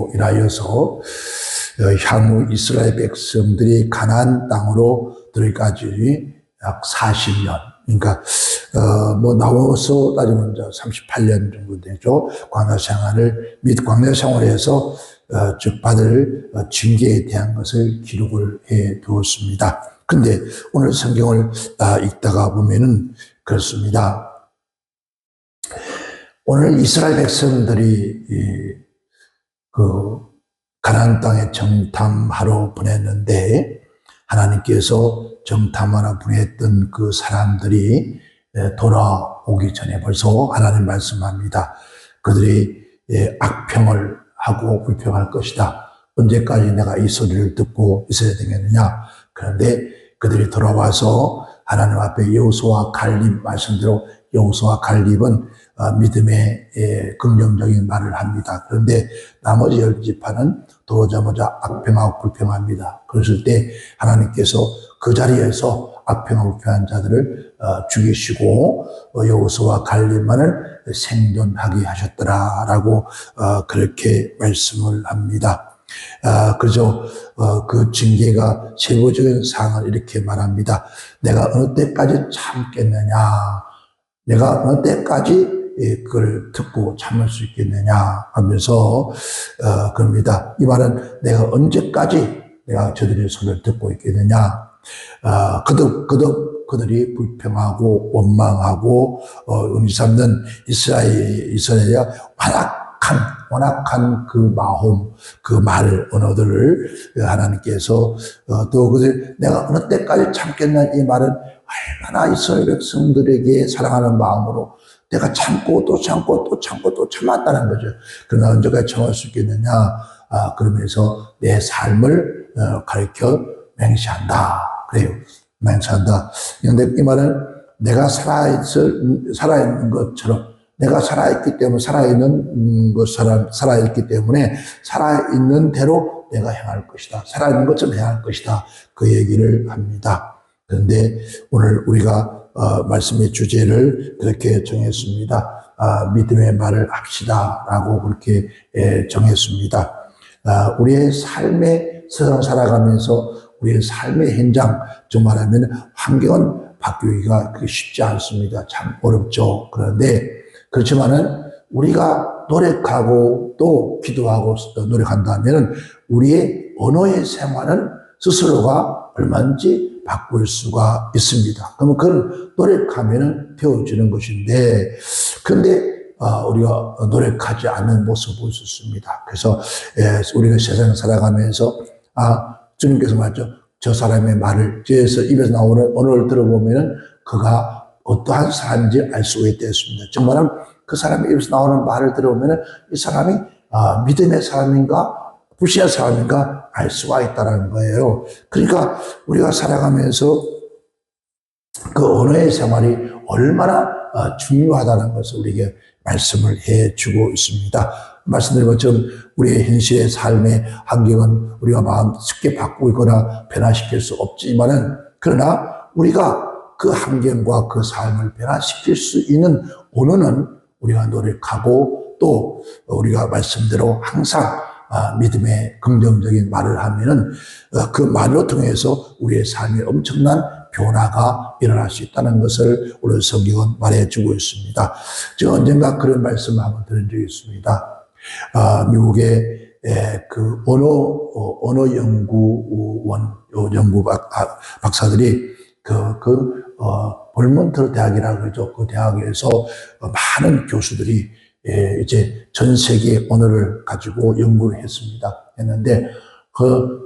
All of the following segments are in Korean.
계획으로 인하여서 향후 이스라엘 백성들이 가나안 땅으로 들어가기 약 40년, 그러니까 나와서 따지면 38년 정도 되죠. 광야 생활을 및 광야 생활에서 받을 징계에 대한 것을 기록을 해 두었습니다. 근데 오늘 성경을 읽다가 보면은 그렇습니다. 오늘 이스라엘 백성들이 가나안 땅에 정탐하러 보냈는데, 하나님께서 정탐하러 보냈던 그 사람들이 돌아오기 전에 벌써 하나님 말씀합니다. 그들이 악평을 하고 불평할 것이다. 언제까지 내가 이 소리를 듣고 있어야 되겠느냐. 그런데 그들이 돌아와서 하나님 앞에 여호수아 갈렙 말씀대로 여호수아 갈렙은 믿음의 긍정적인 말을 합니다. 그런데 나머지 10지파는 돌아오자마자 악평하고 불평합니다. 그랬을 때 하나님께서 그 자리에서 악평하고 불평한 자들을 죽이시고 여호수아 갈렙만을 생존하게 하셨더라라고 그렇게 말씀을 합니다. 그래서 그 징계가 세부적인 사항을 이렇게 말합니다. 내가 어느 때까지 참겠느냐, 내가 어느 때까지 그걸 듣고 참을 수 있겠느냐 하면서 그럽니다. 이 말은 내가 언제까지 내가 저들의 소리를 듣고 있겠느냐. 그들이 불평하고 원망하고 은삼는 이스라엘의 완악한 그 마음, 그 말 언어들을 하나님께서 또 그들 내가 어느 때까지 참겠나, 이 말은 얼마나 이스라엘 백성들에게 사랑하는 마음으로 내가 참고 또 참고 또 참고 또 참았다는 거죠. 그러나 언제까지 참을 수 있겠느냐. 그러면서 내 삶을 가르쳐 맹세한다. 그래요. 맹세한다. 그런데 이 말은 내가 살아있는 것처럼, 내가 살아있기 때문에 살아있기 때문에 살아있는 대로 내가 행할 것이다. 살아있는 것처럼 행할 것이다. 그 얘기를 합니다. 그런데 오늘 우리가 말씀의 주제를 그렇게 정했습니다. 믿음의 말을 합시다라고 그렇게 정했습니다. 우리의 삶의 세상 살아가면서 우리의 삶의 현장, 좀 말하면 환경은 바뀌기가 쉽지 않습니다. 참 어렵죠. 그런데 그렇지만은 우리가 노력하고 또 기도하고 노력한다면은 우리의 언어의 생활은 스스로가 얼마든지 바꿀 수가 있습니다. 그러면 그걸 노력하면은 배워지는 것인데, 그런데 우리가 노력하지 않는 모습을 볼 수 있습니다. 그래서 우리가 세상 살아가면서 주님께서 말했죠. 저 사람의 말을, 입에서 나오는 언어를 들어보면은 그가 어떠한 사람인지 알 수가 있겠습니다. 정말은 그 사람의 입에서 나오는 말을 들어보면은 이 사람이 믿음의 사람인가 불신의 사람인가 알 수가 있다는 거예요. 그러니까 우리가 살아가면서 그 언어의 생활이 얼마나 중요하다는 것을 우리에게 말씀을 해주고 있습니다. 말씀드린 것처럼 우리의 현실의 삶의 환경은 우리가 마음 쉽게 바꾸고 있거나 변화시킬 수 없지만은, 그러나 우리가 그 환경과 그 삶을 변화시킬 수 있는 언어는 우리가 노력하고 또 우리가 말씀대로 항상 믿음의 긍정적인 말을 하면은 그 말을 통해서 우리의 삶에 엄청난 변화가 일어날 수 있다는 것을 오늘 성경은 말해주고 있습니다. 제가 언젠가 그런 말씀을 한번 들은 적이 있습니다. 미국의 그 언어 연구 박사들이 볼몬트 대학이라고 그러죠. 그 대학에서 많은 교수들이 이제 전 세계 언어를 가지고 연구를 했는데,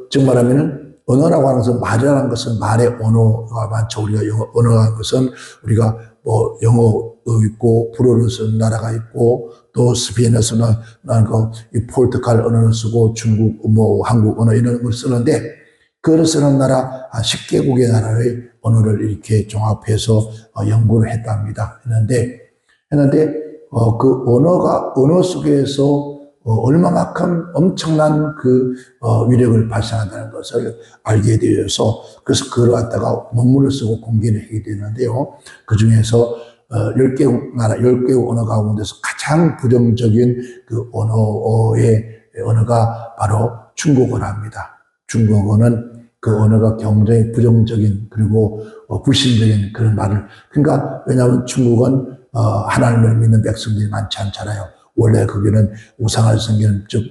즉 말하면은 언어라고 하는 것은, 말이라는 것은 말의 언어가 많죠. 우리가 언어라는 것은 우리가 영어도 있고, 불어를 쓰는 나라가 있고, 또 스페인에서는 이 포르투갈 언어를 쓰고, 중국, 한국 언어 이런 걸 쓰는데, 그걸 쓰는 나라 10개국의 나라의 언어를 이렇게 종합해서 연구를 했답니다. 했는데 그 언어 속에서 얼마만큼 엄청난 그 위력을 발생한다는 것을 알게 되어서, 그래서 그걸 갖다가 논문을 쓰고 공개를 하게 되는데요. 그 중에서 10개국 언어 가운데서 가장 부정적인 그 언어의 언어가 바로 중국 언어입니다. 중국 언어는 그 언어가 굉장히 부정적인 그리고 불신적인 그런 말을, 그러니까 왜냐하면 중국은 하나님을 믿는 백성들이 많지 않잖아요. 원래 거기는 우상을 섬기는, 즉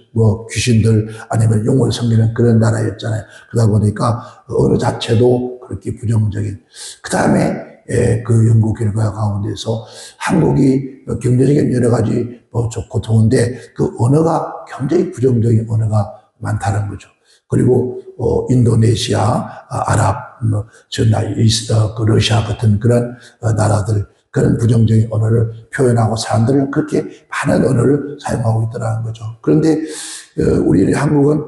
귀신들 아니면 용을 섬기는 그런 나라였잖아요. 그러다 보니까 언어 자체도 그렇게 부정적인. 그 다음에 그 연구 결과 가운데서 한국이 경제적인 여러 가지 좋고 좋은데 그 언어가 굉장히 부정적인 언어가 많다는 거죠. 그리고 인도네시아, 아랍, 그 러시아 같은 그런 나라들, 그런 부정적인 언어를 표현하고 사람들은 그렇게 많은 언어를 사용하고 있더라는 거죠. 그런데 우리 한국은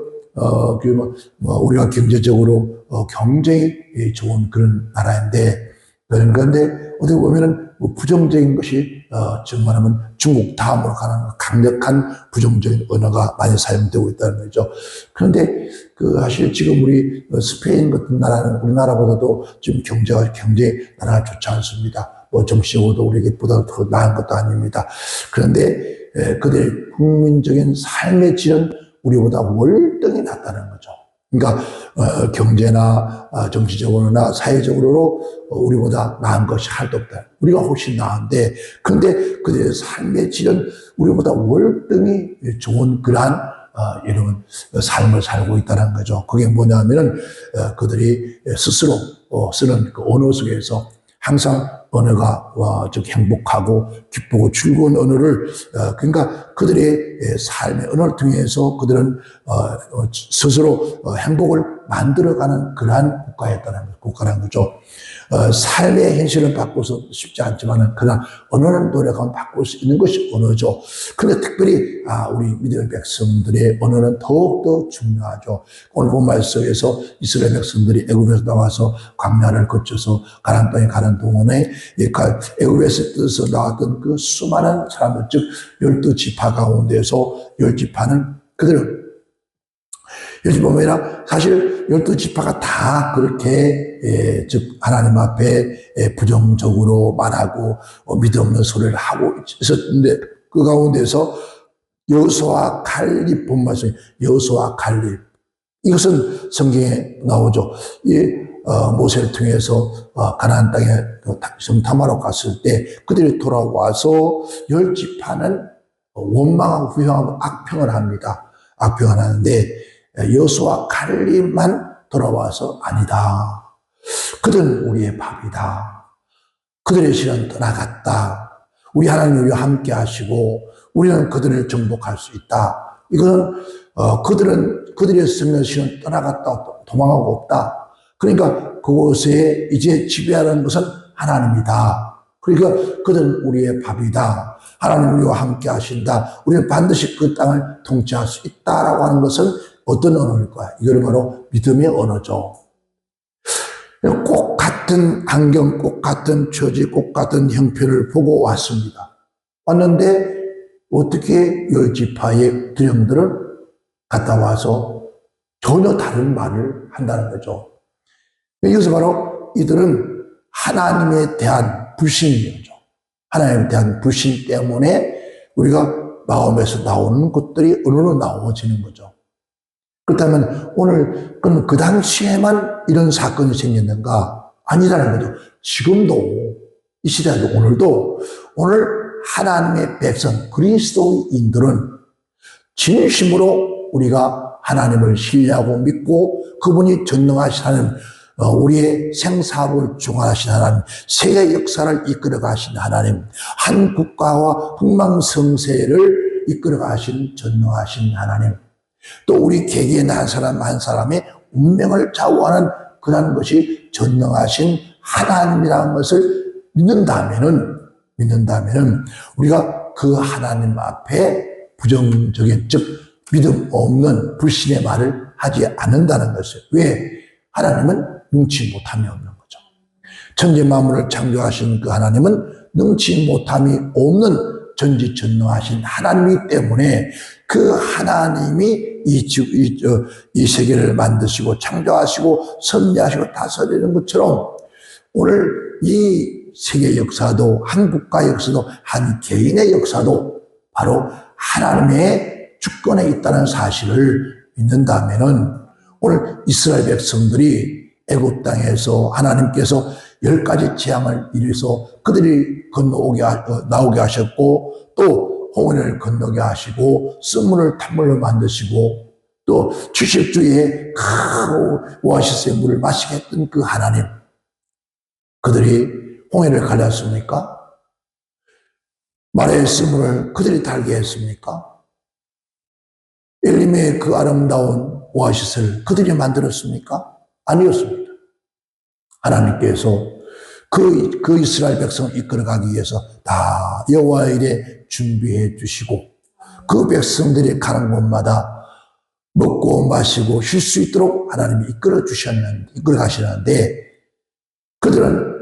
우리가 경제적으로 굉장히 좋은 그런 나라인데, 그런데 어떻게 보면은 부정적인 것이 정말하면 중국 다음으로 가는 강력한 부정적인 언어가 많이 사용되고 있다는 거죠. 그런데 사실 지금 우리 스페인 같은 나라는 우리나라보다도 지금 경제가 굉장히 나라가 좋지 않습니다. 정치적으로도 우리보다 더 나은 것도 아닙니다. 그런데 그들의 국민적인 삶의 질은 우리보다 월등히 낮다는 거죠. 그러니까 경제나 정치적으로나 사회적으로 우리보다 나은 것이 하나도 없다. 우리가 훨씬 나은데, 그런데 그들의 삶의 질은 우리보다 월등히 좋은 그러한 이런 삶을 살고 있다는 거죠. 그게 뭐냐면은 그들이 스스로 쓰는 그 언어 속에서 항상 언어가 즉 행복하고 기쁘고 즐거운 언어를, 그러니까 그들의 삶의 언어를 통해서 그들은 스스로 행복을 만들어가는 그러한 국가라는 거죠. 삶의 현실을 바꿔서 쉽지 않지만은 그러나 언어는 노력하면 바꿀 수 있는 것이 언어죠. 그런데 특별히 우리 믿음의 백성들의 언어는 더욱더 중요하죠. 오늘 본 말씀에서 이스라엘 백성들이 애굽에서 나와서 광야를 거쳐서 가나안 땅에 가는 동안에 애굽에서 나왔던 그 수많은 사람들, 즉 12지파 가운데서 10지파는 그들은 여기 보면 사실 12지파가 다 그렇게 즉 하나님 앞에 부정적으로 말하고 믿음 없는 소리를 하고 있었는데, 그 가운데서 여호수아 칼렙 본 말씀, 여호수아 칼렙, 이것은 성경에 나오죠. 모세를 통해서 가나안 땅에 성탐하러 갔을 때 그들이 돌아와서 10지파는 원망하고 부정하고 악평을 합니다. 악평을 하는데 여호수아 칼렙만 돌아와서 아니다. 그들은 우리의 밥이다. 그들의 신은 떠나갔다. 우리 하나님 우리와 함께 하시고 우리는 그들을 정복할 수 있다. 이거는 그들의 쓰는 신은 떠나갔다. 도망하고 없다. 그러니까 그곳에 이제 지배하는 것은 하나님이다. 그러니까 그들은 우리의 밥이다. 하나님 우리와 함께 하신다. 우리는 반드시 그 땅을 통치할 수 있다라고 하는 것은 어떤 언어일까요? 이거는 바로 믿음의 언어죠. 꼭 같은 환경, 꼭 같은 처지, 꼭 같은 형편을 보고 왔습니다. 왔는데 어떻게 10지파의 두령들은 갔다 와서 전혀 다른 말을 한다는 거죠. 여기서 바로 이들은 하나님에 대한 불신이죠. 하나님에 대한 불신 때문에 우리가 마음에서 나오는 것들이 언어로 나오어지는 거죠. 그렇다면 오늘 그럼 그 당시에만 이런 사건이 생겼는가? 아니라는 거죠. 지금도 이 시대도 오늘 하나님의 백성 그리스도인들은 진심으로 우리가 하나님을 신뢰하고 믿고 그분이 전능하신 하나님, 우리의 생사를 주관하신 하나님, 세계 역사를 이끌어 가신 하나님, 한 국가와 흥망성쇠를 이끌어 가신 전능하신 하나님, 또 우리 개개인 한 사람의 운명을 좌우하는 그런 것이 전능하신 하나님이라는 것을 믿는다면은 우리가 그 하나님 앞에 부정적인, 즉 믿음 없는 불신의 말을 하지 않는다는 것이에요. 왜? 하나님은 능치 못함이 없는 거죠. 천지 만물을 창조하신 그 하나님은 능치 못함이 없는 전지전능하신 하나님이기 때문에 그 하나님이 이 세계를 만드시고 창조하시고 섭리하시고 다스리는 것처럼 오늘 이 세계 역사도 한 국가 역사도 한 개인의 역사도 바로 하나님의 주권에 있다는 사실을 믿는다면은 오늘 이스라엘 백성들이 애굽 땅에서 하나님께서 10가지 재앙을 일으켜서 그들이 나오게 하셨고, 또 홍해를 건너게 하시고 쓴물을 탄물로 만드시고, 또 70주에 큰 오아시스의 물을 마시게 했던 그 하나님, 그들이 홍해를 갈랐습니까? 말의 쓴물을 그들이 달게 했습니까? 엘림의 그 아름다운 오아시스를 그들이 만들었습니까? 아니었습니다. 하나님께서 그 이스라엘 백성을 이끌어가기 위해서 다 여호와의 일에 준비해 주시고, 그 백성들이 가는 곳마다 먹고 마시고 쉴 수 있도록 하나님이 이끌어 가시는데, 그들은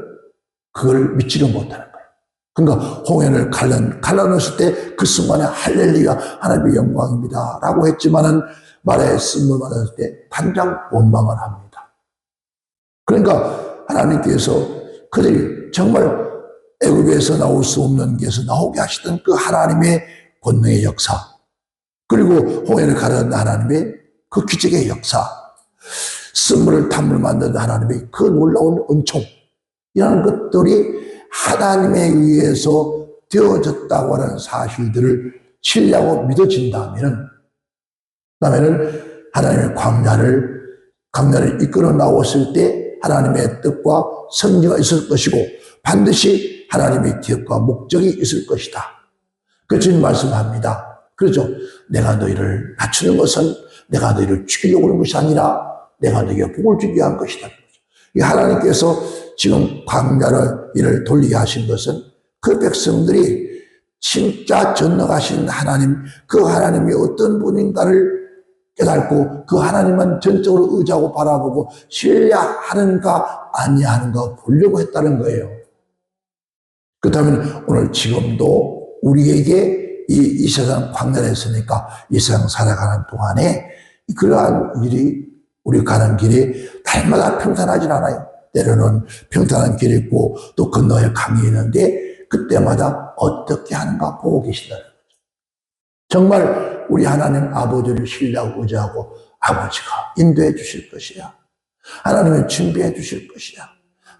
그걸 믿지를 못하는 거예요. 그러니까 홍해를 갈라놓았을 때 그 순간에 할렐루야 하나님의 영광입니다 라고 했지만은 말에 쓴물 받았을 때 단장 원망을 합니다. 그러니까 하나님께서 그들이 정말 애굽에서 나올 수 없는 데서 나오게 하시던 그 하나님의 권능의 역사, 그리고 홍해를 가르는 하나님의 그 기적의 역사, 쓴물을 탄물 만드는 하나님의 그 놀라운 은총, 이런 것들이 하나님에 의해서 되어졌다고 하는 사실들을 신뢰하고 믿어진다면은 하나님의 광야를 이끌어 나왔을 때 하나님의 뜻과 성리가 있을 것이고, 반드시 하나님의 기획과 목적이 있을 것이다. 그 주님 말씀합니다. 그렇죠? 내가 너희를 낮추는 것은 내가 너희를 죽이려고 하는 것이 아니라 내가 너희에게 복을 주기 위한 것이다. 하나님께서 지금 광야를 돌리게 하신 것은 그 백성들이 진짜 전능하신 하나님, 그 하나님이 어떤 분인가를 깨닫고 그 하나님만 전적으로 의지하고 바라보고 신뢰하는가 아니하는가 보려고 했다는 거예요. 그렇다면 오늘 지금도 우리에게 이 세상 광야에 있으니까 이 세상 살아가는 동안에 그러한 일이, 우리 가는 길이 날마다 평탄하진 않아요. 때로는 평탄한 길이 있고 또 건너에 강이 있는데 그때마다 어떻게 하는가 보고 계신다는 거죠. 정말 우리 하나님 아버지를 신뢰하고 의지하고 아버지가 인도해 주실 것이야. 하나님이 준비해 주실 것이야.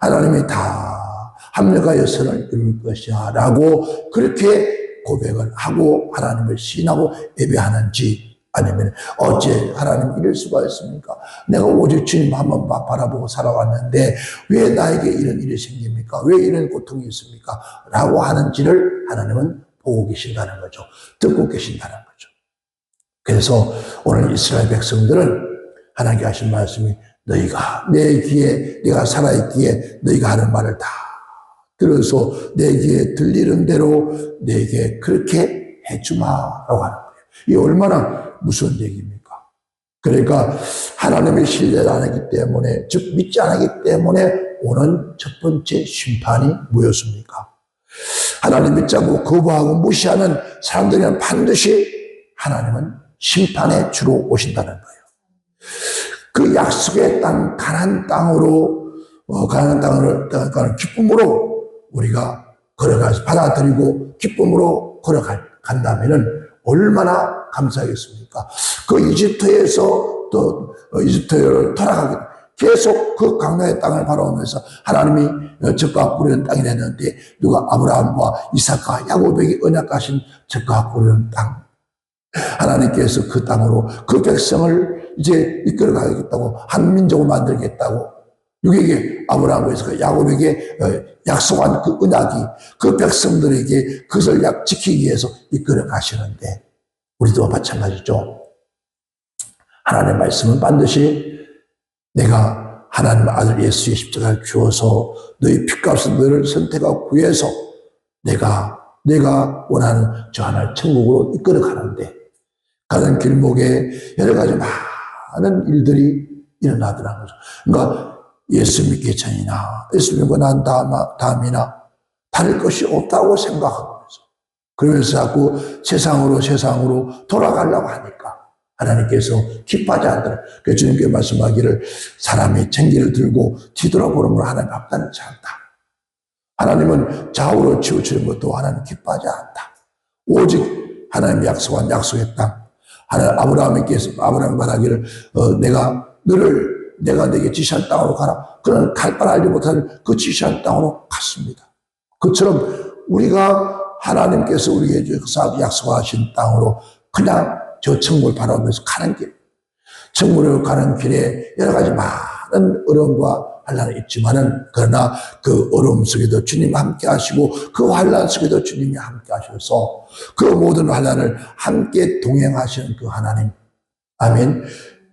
하나님이 다 합력하여 선을 이룰 것이야 라고 그렇게 고백을 하고 하나님을 신하고 예배하는지, 아니면 어째 하나님 이럴 수가 있습니까? 내가 오직 주님 한번 바라보고 살아왔는데 왜 나에게 이런 일이 생깁니까? 왜 이런 고통이 있습니까? 라고 하는지를 하나님은 보고 계신다는 거죠. 듣고 계신다는 거죠. 그래서 오늘 이스라엘 백성들은 하나님께 하신 말씀이, 너희가 내 귀에, 내가 살아있기에 너희가 하는 말을 다 들어서 내 귀에 들리는 대로 내게 그렇게 해주마라고 하는 거예요. 이게 얼마나 무서운 얘기입니까? 그러니까 하나님의 신뢰를 안 하기 때문에, 즉 믿지 않기 때문에 오는 첫 번째 심판이 뭐였습니까? 하나님 믿지 않고 거부하고 무시하는 사람들은 반드시 하나님은 심판의 주로 오신다는 거예요. 그 약속의 땅, 가나안 땅으로 기쁨으로 우리가 걸어가서 받아들이고 기쁨으로 걸어간다면은 얼마나 감사하겠습니까? 그 이집트에서 또 이집트를 돌아가게 계속 그 광야의 땅을 바라보면서 하나님이 적과 뿌리는 땅이 됐는데, 누가 아브라함과 이삭과 야곱에게 언약하신 적과 뿌리는 땅, 하나님께서 그 땅으로 그 백성을 이제 이끌어가겠다고, 한 민족을 만들겠다고 누구에게, 아브라함과 이삭과 야곱에게 약속한 그 언약이 그 백성들에게 그것을 지키기 위해서 이끌어 가시는데, 우리도 마찬가지죠. 하나님의 말씀은 반드시 내가 하나님의 아들 예수의 십자가를 주어서 너희 핏값은 너를 선택하고 구해서 내가 원하는 저 하나의 천국으로 이끌어 가는데, 가는 길목에 여러 가지 많은 일들이 일어나더라는 거죠. 그러니까 예수 믿기 전이나 예수 믿고 난 다음이나 다를 것이 없다고 생각하고, 그러면서 자꾸 세상으로 돌아가려고 하니까 하나님께서 기뻐하지 않더라. 그래서 주님께 말씀하기를, 사람이 쟁기를 들고 뒤돌아보는 걸 하나님 합당치 않다. 하나님은 좌우로 치우치는 것도 하나님 기뻐하지 않다. 오직 하나님이 약속한 약속의 땅, 아브라함이 말하기를 내가 내게 지시한 땅으로 가라. 그는 갈 바를 알지 못하는 그 지시한 땅으로 갔습니다. 그처럼 우리가 하나님께서 우리에게 약속하신 땅으로 그냥 저 천국을 바라보면서 가는 길, 천국으로 가는 길에 여러 가지 많은 어려움과 환란이 있지만은, 그러나 그 어려움 속에도 주님이 함께 하시고 그 환란 속에도 주님이 함께 하셔서 그 모든 환란을 함께 동행하시는 그 하나님, 아멘.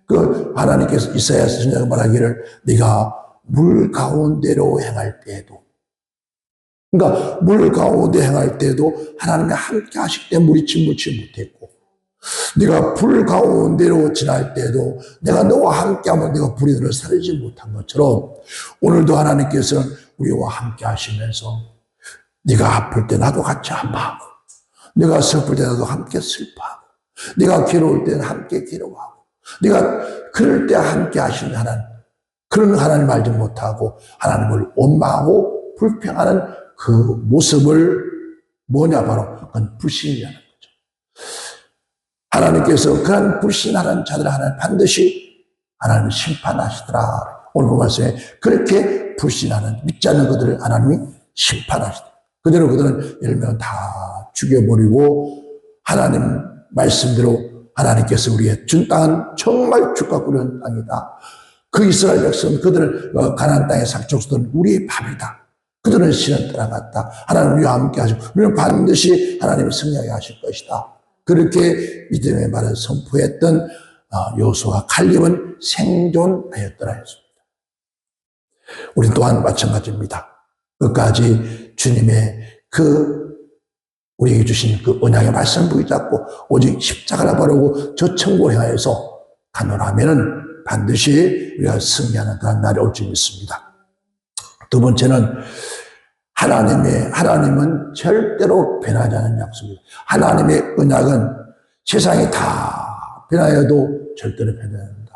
그 하나님께서 이사야서 선지자가 말하기를 네가 물 가운데로 행할 때에도, 그러니까 물 가운데 행할 때에도 하나님이 함께 하시기 때문에 물이 침몰치 못했고, 네가 불 가운데로 지날 때에도 내가 너와 함께하면 네가 불이 너를 사르지 못한 것처럼, 오늘도 하나님께서는 우리와 함께 하시면서 네가 아플 때 나도 같이 아파하고, 네가 슬플 때 나도 함께 슬퍼하고, 네가 괴로울 때는 함께 괴로워하고, 네가 그럴 때 함께 하시는 하나님, 그런 하나님 알지 못하고 하나님을 원망하고 불평하는 그 모습을 뭐냐, 바로 그건 불신이라는 거죠. 하나님께서 그런 불신하는 자들을 하나님 반드시 하나님 심판하시더라. 오늘 그 말씀에 그렇게 불신하는, 믿지 않는 그들을 하나님이 심판하시더라. 그대로 그들은 열매는 다 죽여버리고, 하나님 말씀대로 하나님께서 우리의 준 땅은 정말 죽과 꿀은 땅이다. 그 이스라엘 백성, 그들을 가나안 땅의 삭족수들은 우리의 밥이다. 그들은 신을 따라갔다. 하나님 우리와 함께 하시고 우리는 반드시 하나님이 승리하게 하실 것이다. 그렇게 믿음의 말을 선포했던 여호수아와 칼렙은 생존하였더라 했습니다. 우리 또한 마찬가지입니다. 끝까지 주님의 우리에게 주신 그 언약의 말씀 붙잡고 오직 십자가를 바르고 저 천국을 향해서 가노라면은 반드시 우리가 승리하는 그런 날이 올 줄 믿습니다. 두 번째는 하나님은 절대로 변하지 않는 약속입니다. 하나님의 언약은 세상이 다 변하여도 절대로 변하지 않는다.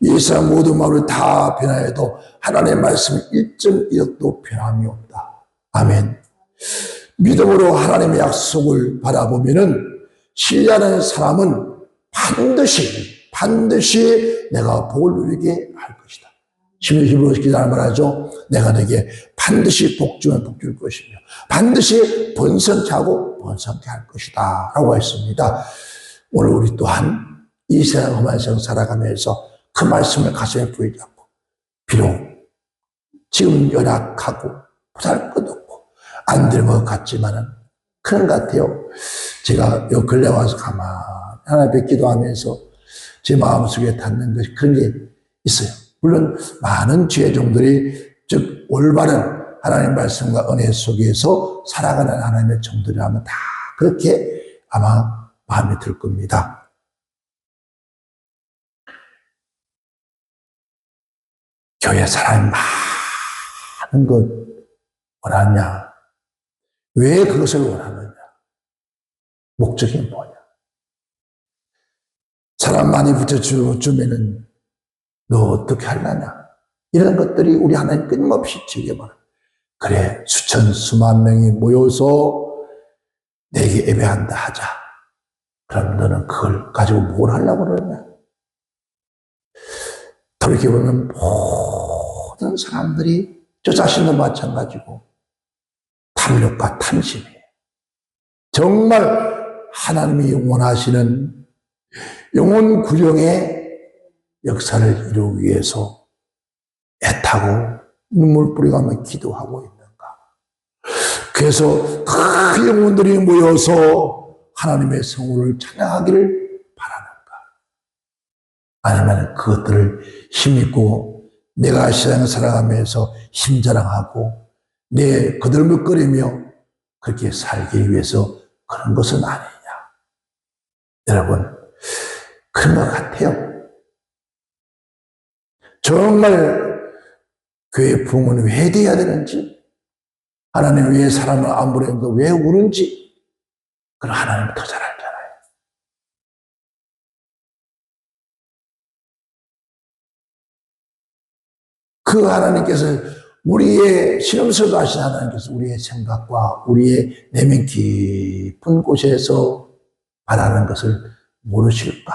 이 세상 모든 마음을 다 변하여도 하나님의 말씀은 1.1도 변함이 없다. 아멘. 믿음으로 하나님의 약속을 바라보면은 신뢰하는 사람은 반드시 내가 복을 누리게 할 것이다. 히브리서 기자는 말하죠. 내가 내게 반드시 복 주면 복 줄 것이며 반드시 번성케 하고 번성케 할 것이다 라고 했습니다. 오늘 우리 또한 이 세상 험한 세상 살아가면서 그 말씀을 가슴에 부여잡고, 비록 지금 연약하고 보잘것없고 안 되는 것 같지만은 그런 것 같아요. 제가 요 근래 와서 가만히 하나님 기도하면서 제 마음속에 닿는 것이 그런 게 있어요. 물론 많은 지혜종들이, 즉 올바른 하나님 말씀과 은혜 속에서 살아가는 하나님의 종들이라면 다 그렇게 아마 마음에 들 겁니다. 교회 사람이 많은 것 원하냐? 왜 그것을 원하느냐? 목적이 뭐냐? 사람 많이 붙여주면은 너 어떻게 하려냐? 이런 것들이 우리 하나님 끊임없이 즐겨봐라. 그래, 수만 명이 모여서 내게 예배한다 하자. 그럼 너는 그걸 가지고 뭘 하려고 그러냐? 돌이켜보면 모든 사람들이 저 자신도 마찬가지고 탐욕과 탐심이에요. 정말 하나님이 원하시는 영혼 구령의 역사를 이루기 위해서 애타고 눈물 뿌리가며 기도하고 있는가? 그래서 그 영혼들이 모여서 하나님의 성호를 찬양하기를 바라는가? 아니면 그것들을 힘입고 내가 세상을 살아가면서 힘자랑하고 내 거들먹거리며 그렇게 살기 위해서 그런 것은 아니냐? 여러분, 그런 것 같아요. 정말 교회 부흥은 왜 돼야 되는지, 하나님 왜 사람을 안 보내는가, 왜 우는지, 그건 하나님은 더 잘 알잖아요. 그 하나님께서 우리의 실험실도 하신 하나님께서 우리의 생각과 우리의 내면 깊은 곳에서 바라는 것을 모르실까?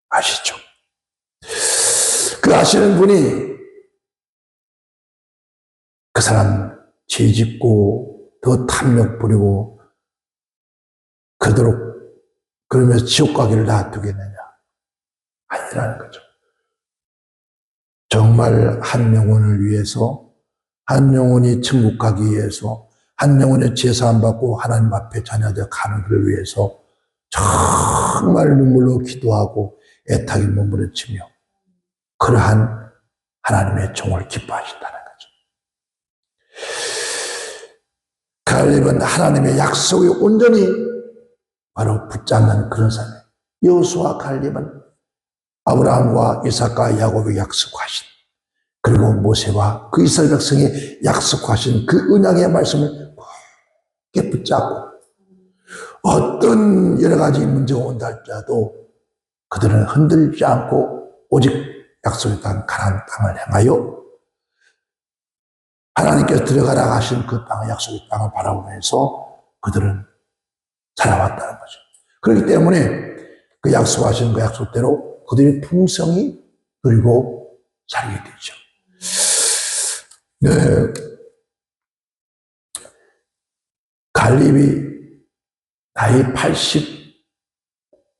아시죠? 그 아시는 분이 그 사람 죄 짓고 더 탐욕 부리고 그러면서 지옥 가기를 놔두겠느냐? 아니라는 거죠. 정말 한 영혼을 위해서, 한 영혼이 천국 가기 위해서, 한 영혼의 제사함 받고 하나님 앞에 자녀되어 가는 그를 위해서 정말 눈물로 기도하고 애타게 몸부림치며 그러한 하나님의 종을 기뻐하신다는 거죠. 갈렙은 하나님의 약속에 온전히 바로 붙잡는 그런 사람이에요. 여호수아 갈렙은 아브라함과 이삭과 야곱에게 약속하신, 그리고 모세와 그 이스라엘 백성이 약속하신 그 언약의 말씀을 굳게 붙잡고 어떤 여러 가지 문제가 온다 할지라도 그들은 흔들리지 않고 오직 약속의 땅 가나안 땅을 향하여 하나님께서 들어가라 하신 그 땅, 약속의 땅을 바라보면서 그들은 살아왔다는 거죠. 그렇기 때문에 그 약속하신 그 약속대로 그들의 풍성이 누리고 살게 되죠. 네. 갈렙이 나이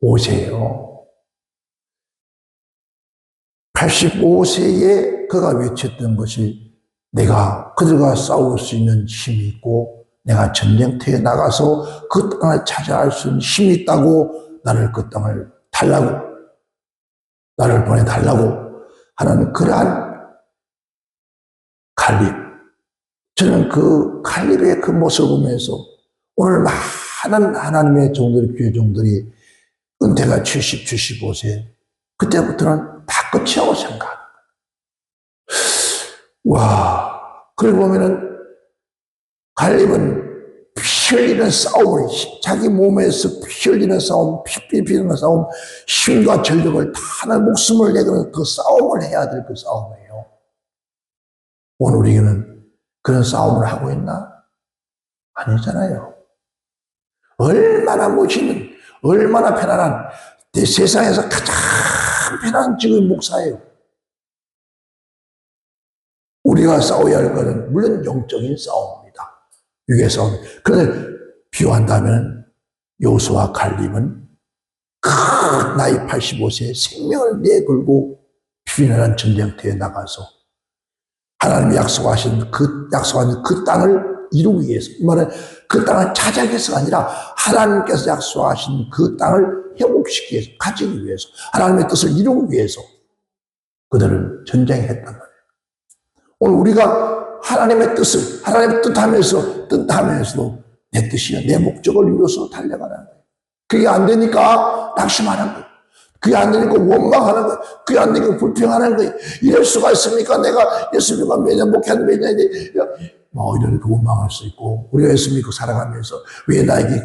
85세예요. 85세에 그가 외쳤던 것이 내가 그들과 싸울 수 있는 힘이 있고 내가 전쟁터에 나가서 그 땅을 차지할 수 있는 힘이 있다고 나를 그 땅을 달라고, 나를 보내달라고 하는 그러한 갈렙. 저는 그 갈렙의 그 모습을 보면서 오늘 많은 하나님의 종들이, 교회 종들이 은퇴가 70, 75세 그때부터는 다 끝이라고 생각합니다. 와, 그걸 보면은 갈렙은 피 흘리는 싸움을, 자기 몸에서 피 흘리는 싸움, 피 흘리는 싸움, 힘과 전력을 다하는 목숨을 내는 그 싸움을 해야 될 그 싸움이에요. 오늘 우리는 그런 싸움을 하고 있나? 아니잖아요. 얼마나 멋있는, 얼마나 편안한, 세상에서 가장 편안한 지금 목사예요. 우리가 싸워야 할 것은 물론 영적인 싸움입니다. 육의 싸움. 그런데 비유한다면 여호수아 갈렙은 그 나이 85세에 생명을 내걸고 비난한 전쟁터에 나가서 하나님이 약속하신 그 땅을 이루기 위해서, 이 말은 그 땅을 차지하기 위해서가 아니라 하나님께서 약속하신 그 땅을 회복시키기 위해서, 가지기 위해서, 하나님의 뜻을 이루기 위해서 그들은 전쟁했단 말이에요. 오늘 우리가 하나님의 뜻을, 하나님의 뜻하면서도 내 뜻이야, 내 목적을 이루어서 달려가는 거예요. 그게 안 되니까 낙심하는 거예요. 그게 안 되니까 원망하는 거예요. 그게 안 되니까 불평하는 거예요. 이럴 수가 있습니까? 내가 예수님과 매년 목회하는 매년에 이렇게 원망할 수 있고, 우리가 예수 믿고 살아가면서 왜 나에게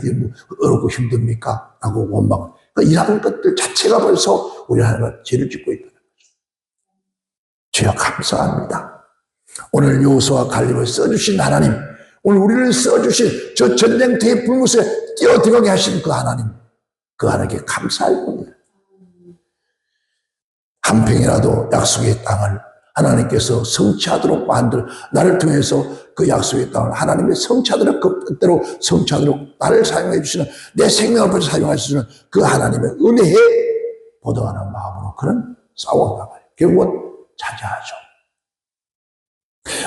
어렵고 힘듭니까? 라고 원망을. 그러니까 이런 것들 자체가 벌써 우리 하나님과 죄를 짓고 있다는 거죠. 주여 감사합니다. 오늘 여호수아 갈렙을 써주신 하나님, 오늘 우리를 써주신 저 전쟁터의 불못에 뛰어들어가게 하신 그 하나님께 감사할 겁니다. 한 평이라도 약속의 땅을 하나님께서 성취하도록 나를 통해서 그 약속의 땅을 하나님의 성취하도록, 그 뜻대로 성취하도록 나를 사용해 주시는, 내 생명을 벌써 사용할 수 있는 그 하나님의 은혜에 보답하는 마음으로 그런 싸워나가요. 결국은 차지하죠.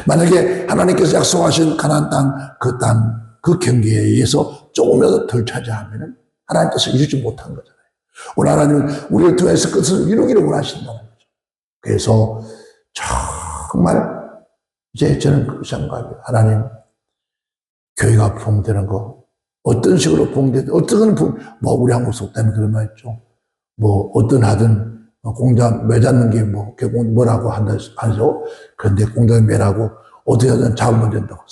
만약에 하나님께서 약속하신 가나안 땅, 그 경계에 의해서 조금이라도 덜 차지하면 하나님 뜻을 이루지 못한 거잖아요. 오늘 하나님은 우리를 통해서 그 뜻을 이루기를 원하신다는 거죠. 그래서 정말 이제 저는 그 생각합니다. 하나님, 교회가 부흥되는 거, 어떤 식으로 어떤 우리 한국 속담에 그런 말 있죠. 어떤 하든 공장 매잡는 게 결국 뭐라고 하죠. 그런데 공장을 매라고 어떻게 하든 잡으면 된다고.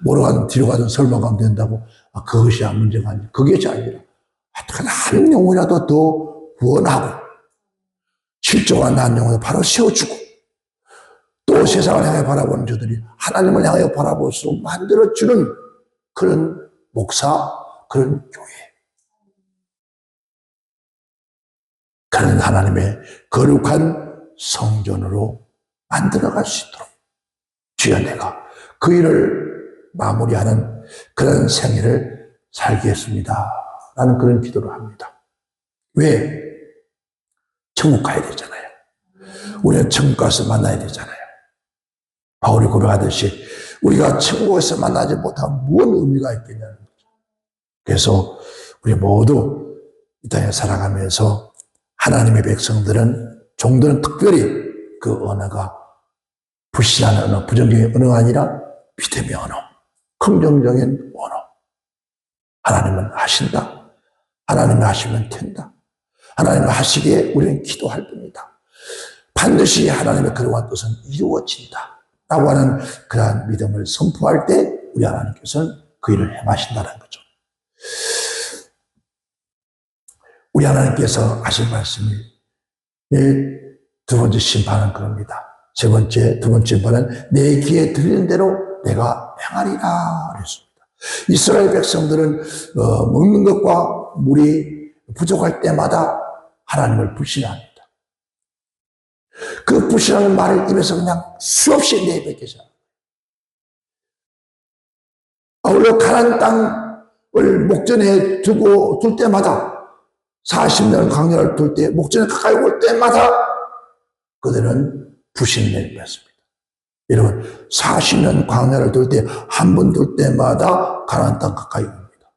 뭐로 가든 뒤로 가든 설마 가면 된다고. 그것이 문제가 아니라, 그것이 아니라 한 영혼이라도 더 구원하고 실족한 한 영혼을 바로 세워주고 또 세상을 향해 바라보는 저들이 하나님을 향해 바라볼 수 만들어주는 그런 목사, 그런 교회. 그런 하나님의 거룩한 성전으로 만들어갈 수 있도록 주여 내가 그 일을 마무리하는 그런 생애를 살겠습니다 라는 그런 기도를 합니다. 왜? 천국 가야 되잖아요. 우리는 천국 가서 만나야 되잖아요. 바울이 고백하듯이 우리가 천국에서 만나지 못하면 무슨 의미가 있겠냐는 거죠. 그래서 우리 모두 이 땅에 살아가면서 하나님의 백성들은, 종들은 특별히 그 언어가 불신하는 언어, 부정적인 언어가 아니라 믿음의 언어, 긍정적인 언어. 하나님은 하신다. 하나님이 하시면 된다. 하나님이 하시기에 우리는 기도할 뿐이다. 반드시 하나님의 그러한 뜻은 이루어진다 라고 하는 그러한 믿음을 선포할 때 우리 하나님께서는 그 일을 행하신다는 거죠. 우리 하나님께서 하신 말씀이 두 번째 심판은 그럽니다. 두 번째 심판은 내 귀에 들리는 대로 내가 행하리라 그랬습니다. 이스라엘 백성들은 먹는 것과 물이 부족할 때마다 하나님을 불신합니다. 그 불신하는 말을 입에서 그냥 수없이 내뱉겠어요. 아울러 가나안 땅을 목전에 둘 때마다 40년 광야를 둘 때 목전에 가까이 올 때마다 그들은 불신을 내뱉습니다. 여러분 40년 광야를 둘 때 한 번 둘 때마다 가나안 땅 가까이 옵니다.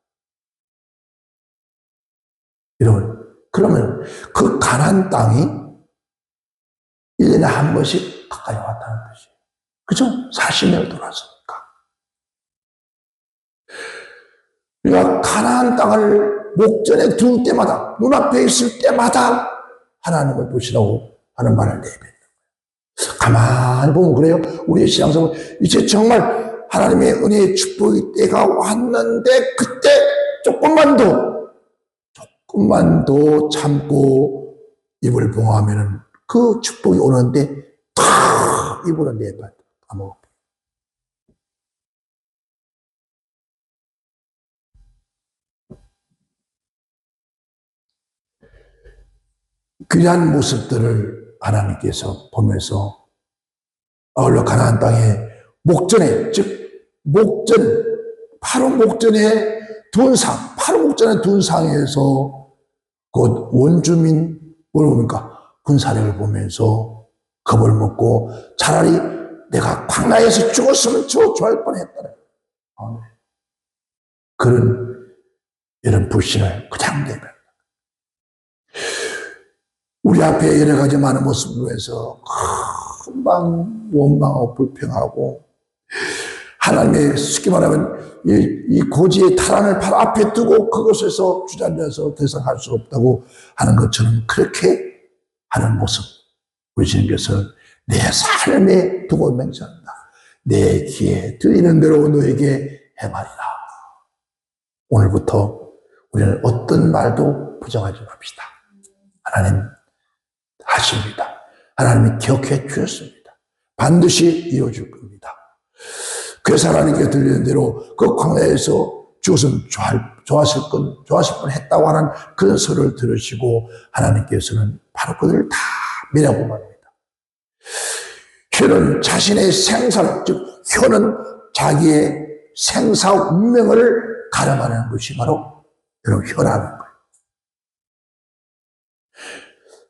여러분 그러면 그 가나안 땅이 1년에 한 번씩 가까이 왔다는 것이에요. 그죠? 40년을 돌았으니까. 우리가 가나안 땅을 목전에 둘 때마다, 눈앞에 있을 때마다 하나님을 보시라고 하는 말을 내뱉는 거예요. 가만히 보면 그래요. 우리의 신앙생활, 이제 정말 하나님의 은혜의 축복의 때가 왔는데 그때 조금만 더 참고 입을 봉하면은 그 축복이 오는데 다 입으로 내뱉어 까먹어. 귀한 모습들을 하나님께서 보면서 아울러 가나안 땅의 목전에, 바로 목전에 둔 상에서 곧 원주민 뭡니까? 군사력을 보면서 겁을 먹고 차라리 내가 광야에서 죽었으면 좋아할 뻔했다는 그런 이런 불신을 그냥 내면 우리 앞에 여러 가지 많은 모습으로 해서 금방 원망하고 불평하고 하나님의 쉽게 말하면 이 고지의 타락을 바로 앞에 두고 그것에서 주저앉아서 더 이상 할 수 없다고 하는 것처럼 그렇게 하는 모습 우리 주님께서 내 삶에 두고 맹세한다. 내 귀에 들리는 대로 너에게 행하리라. 오늘부터 우리는 어떤 말도 부정하지 맙시다. 하나님 하십니다. 하나님이 기억해 주셨습니다. 반드시 이루어질 겁니다. 그래서 하나님께 들리는 대로 그 광야에서 죽었으면 좋았을 뻔 했다고 하는 그런 소리를 들으시고 하나님께서는 바로 그들을 다 미라고 말합니다. 혀는 자신의 생사를, 즉 혀는 자기의 생사 운명을 가름하는 것이 바로 여러분 혀라는 거예요.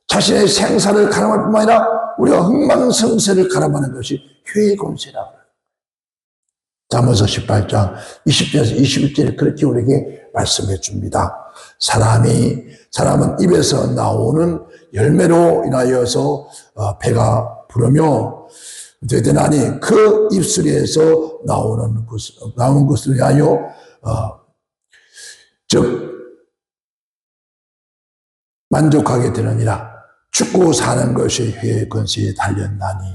자신의 생사를 가름할 뿐만 아니라 우리가 흥망성쇠를 가름하는 것이 혀의 권세라고 해요. 잠언서 18장 20절에서 21절에 그렇게 우리에게 말씀해 줍니다. 사람은 입에서 나오는 열매로 인하여서 배가 부르며 되되나니 그 입술에서 나오는 것을 위하여 즉 만족하게 되느니라. 죽고 사는 것이 혀의 권세에 달렸나니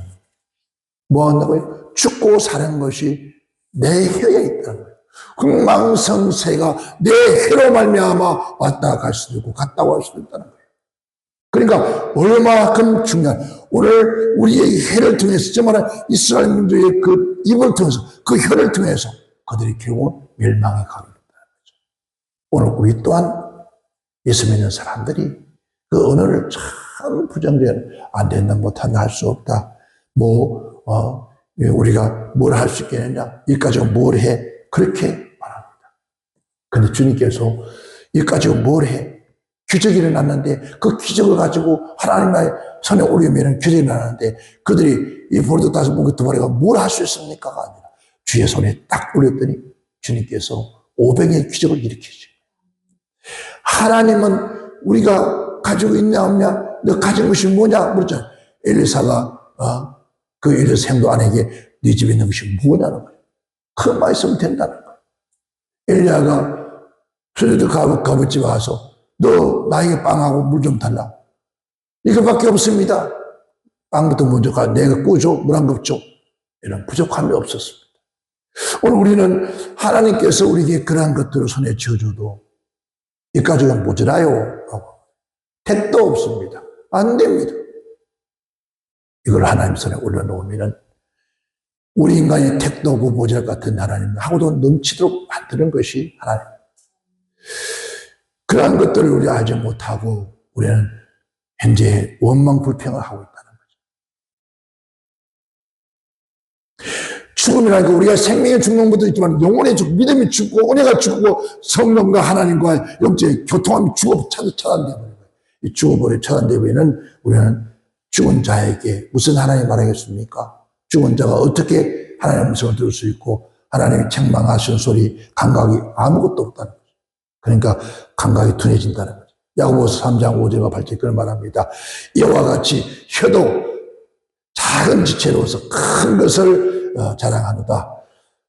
뭐 한다고요? 죽고 사는 것이 내 혀에 있다는 거예요. 흥망성쇠가 내 혀로 말미암아 왔다 갈 수도 있고 갔다 갈 수도 있다는 거예요. 그러니까 얼마큼 중요한 오늘 우리의 혀를 통해서 정말 이스라엘 민족의 그 입을 통해서 그 혀를 통해서 그들이 결국은 멸망에 가게 된다는 거죠. 오늘 우리 또한 예수 믿는 사람들이 그 언어를 참 부정적으로 안 된다, 못한다, 할 수 없다. 우리가 뭘 할 수 있겠느냐? 이 가지고 뭘 해? 그렇게 말합니다. 근데 주님께서 이 가지고 뭘 해? 기적이 일어났는데 그 기적을 가지고 하나님의 손에 올리면 기적이 일어났는데 그들이 이 보리도 5번 두 마리가 뭘 할 수 있습니까가 아니라 주의 손에 딱 올렸더니 주님께서 500의 기적을 일으키죠. 하나님은 우리가 가지고 있냐 없냐, 너 가진 것이 뭐냐 물었잖아요. 엘리사가 그 엘리사 생도안에게 네 집에 있는 것이 뭐냐는 거예요. 그것만 있으면 된다는 거예요. 엘리야가 수레도 가봇집에 와서 너 나에게 빵하고 물 좀 달라. 이거밖에 없습니다. 빵부터 먼저 가. 내가 구워줘. 물 한 컵 줘. 이런 부족함이 없었습니다. 오늘 우리는 하나님께서 우리에게 그러한 것들을 손에 쥐어줘도 이까지가 모자라요. 택도 없습니다. 안 됩니다. 이걸 하나님 손에 올려놓으면 우리 인간의 택도 없고 모자랄 같은 하나님하고도 넘치도록 만드는 것이 하나님. 그러한 것들을 우리 알지 못하고 우리는 현재 원망불평을 하고 있다는 거죠. 죽음이라는 게 우리가 생명의 죽는 것도 있지만 영혼의 죽음, 믿음이 죽고 은혜가 죽고 성령과 하나님과 영적의 교통함이 차단되어버린 거예요. 이 죽어버린 차단되면 우리는 죽은 자에게 무슨 하나님 말하겠습니까? 죽은 자가 어떻게 하나님의 음성을 들을 수 있고 하나님이 책망하시는 소리, 감각이 아무것도 없다는 거죠. 그러니까 감각이 둔해진다는 거죠. 야고보서 3장 5절과 8절 그런 말합니다. 이와 같이 혀도 작은 지체로서 큰 것을 자랑하노다.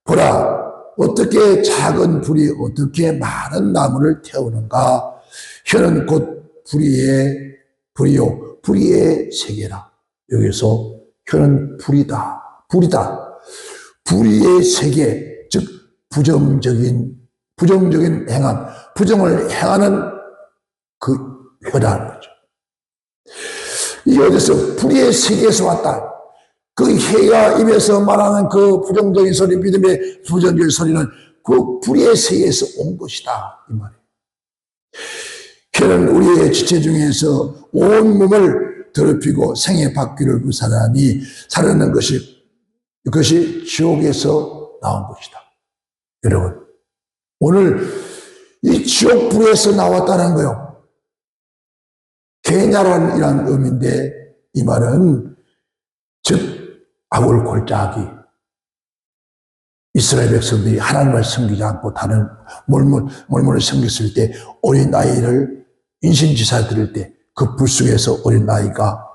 보라, 어떻게 작은 불이 어떻게 많은 나무를 태우는가. 혀는 곧 불이요 불의의 세계라. 여기서 혀는 불이다. 불의의 세계, 즉 부정적인 행함, 부정을 행하는 그 혀라는 거죠. 이게 어디서 불의의 세계에서 왔다. 그 혀가 입에서 말하는 그 부정적인 소리, 믿음의 부정적인 소리는 그 불의의 세계에서 온 것이다. 이 말이에요. 혀는 우리의 지체 중에서 온 몸을 더럽히고 생의 바퀴를 불사하니 살아나는 그것이 지옥에서 나온 것이다. 여러분, 오늘 이 지옥 불에서 나왔다는 거요. 개냐란이라는 의미인데 이 말은 즉 아울 골짜기, 이스라엘 백성들이 하나님을 섬기지 않고 다른 몰몬을 섬겼을 때 어린 아이를 인신지사 드릴 때 그 불 속에서 어린 아이가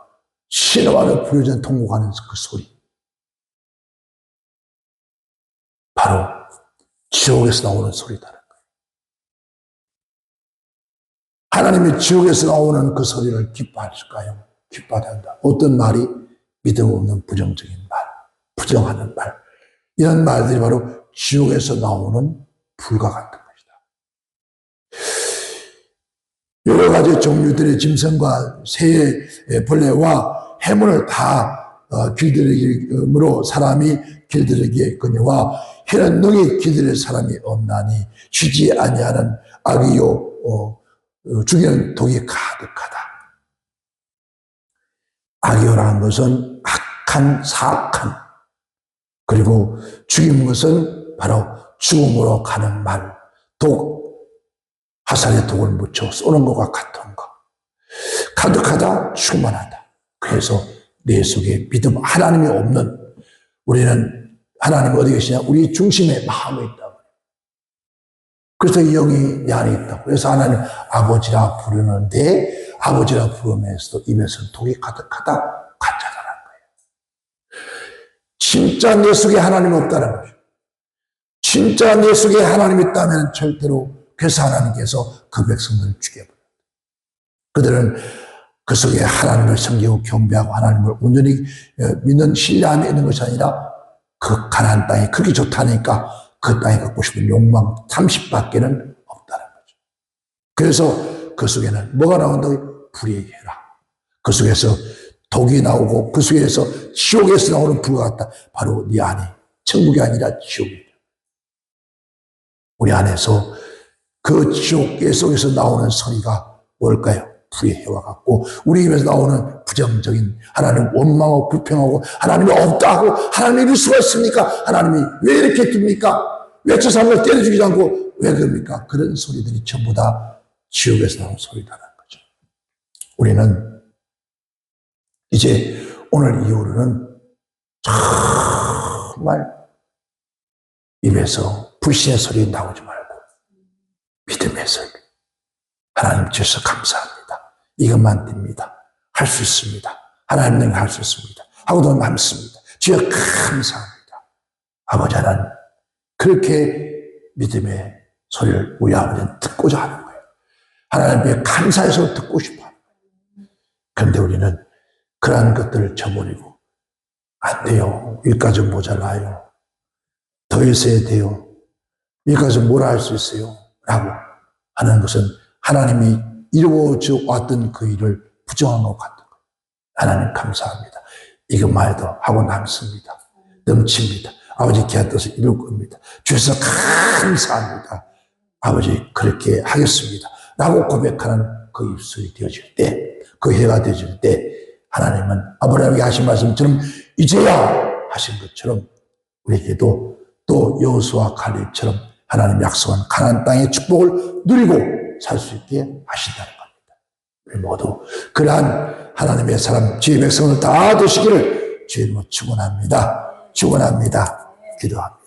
신음하며 부르짖는 통곡하는 그 소리, 바로 지옥에서 나오는 소리다는 거예요. 하나님이 지옥에서 나오는 그 소리를 기뻐하실까요? 기뻐하야 한다. 어떤 말이? 믿음 없는 부정적인 말, 부정하는 말, 이런 말들이 바로 지옥에서 나오는 불과 같은 것이다. 여러 가지 종류들의 짐승과 새의 벌레와 해문을 다 길들이므로 사람이 길들이겠거니와 혀는 능히 길들일 사람이 없나니 쉬지 아니하는 악이요 죽이는 독이 가득하다. 악이요라는 것은 악한, 사악한, 그리고 죽이는 것은 바로 죽음으로 가는 말, 독, 화살에 독을 묻혀 쏘는 것과 같은 것. 가득하다, 충만하다. 그래서 내 속에 믿음, 하나님이 없는, 우리는 하나님 어디 계시냐? 우리 중심에 마음이 있다고. 그래서 영이 내 안에 있다고. 그래서 하나님 아버지라 부르는데 아버지라 부르면서도 입에서는 독이 가득하다, 가짜다라는 거예요. 진짜 내 속에 하나님 없다는 거죠. 진짜 내 속에 하나님 있다면 절대로, 그래서 하나님께서 그 백성들을 죽여버려요. 그들은 그 속에 하나님을 섬기고 경배하고 하나님을 온전히 믿는 신뢰함이 있는 것이 아니라 그 가나안 땅이 그렇게 좋다니까 그 땅에 갖고 싶은 욕망 30밖에는 없다는 거죠. 그래서 그 속에는 뭐가 나온다고? 불의 혀라. 그 속에서 독이 나오고 그 속에서 지옥에서 나오는 불과 같다. 바로 네 안에 천국이 아니라 지옥이죠. 우리 안에서 그 지옥 속에서 나오는 소리가 뭘까요? 풀이해와 갖고 우리 입에서 나오는 부정적인 하나님 원망하고 불평하고 하나님이 없다 하고 하나님이 이럴 수가 있습니까? 하나님이 왜 이렇게 둡니까? 왜 저 사람을 때려 죽이지 않고 왜 그럽니까? 그런 소리들이 전부 다 지옥에서 나온 소리다라는 거죠. 우리는 이제 오늘 이후로는 정말 입에서 불신의 소리 나오지 말고 믿음의 소리. 하나님 주셔서 감사합니다. 이것만 됩니다. 할 수 있습니다. 하나님은 할 수 있습니다. 하고도 남습니다. 주여 감사합니다. 아버지 하나님 그렇게 믿음의 소리를 우리 아버지는 듣고자 하는 거예요. 하나님께 감사해서 듣고 싶어 하는 거예요. 그런데 우리는 그러한 것들을 저버리고 안 돼요. 여기까지 모자라요. 더 있어야 돼요. 여기까지 뭐라 할 수 있어요. 라고 하는 것은 하나님이 이루어져 왔던 그 일을 부정한 것 같은 거예요. 하나님 감사합니다. 이것만 해도 하고 남습니다. 넘칩니다. 아버지 귀한 뜻을 이룰 겁니다. 주셔서 감사합니다. 아버지 그렇게 하겠습니다. 라고 고백하는 그 입술이 되어질 때, 그 해가 되어질 때 하나님은 아브라함에게 하신 말씀처럼 이제야 하신 것처럼 우리에게도 또 여호수아 갈렙처럼 하나님 약속한 가나안 땅의 축복을 누리고 살 수 있게 하신다는 겁니다. 우리 모두 그러한 하나님의 사람 주의 백성을 다 되시기를 주의 이름으로 축원합니다. 축원합니다. 기도합니다.